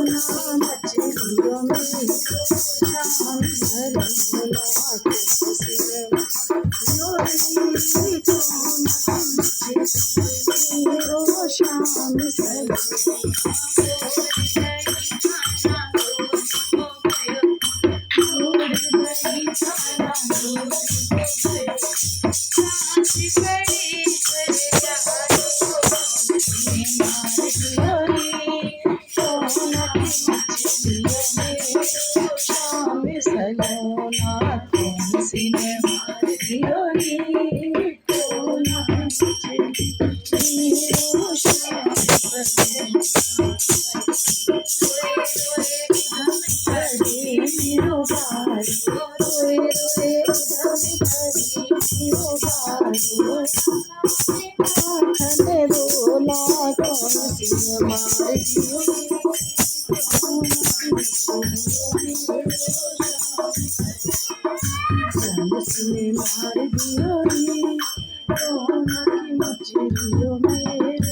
मछलियों में शाम सरोला के बसिया योरी को शाम सलोना तुमसी ने मार दियो नी टोना रोला कौन सी मार दियो मार दियो नी, मछलियों में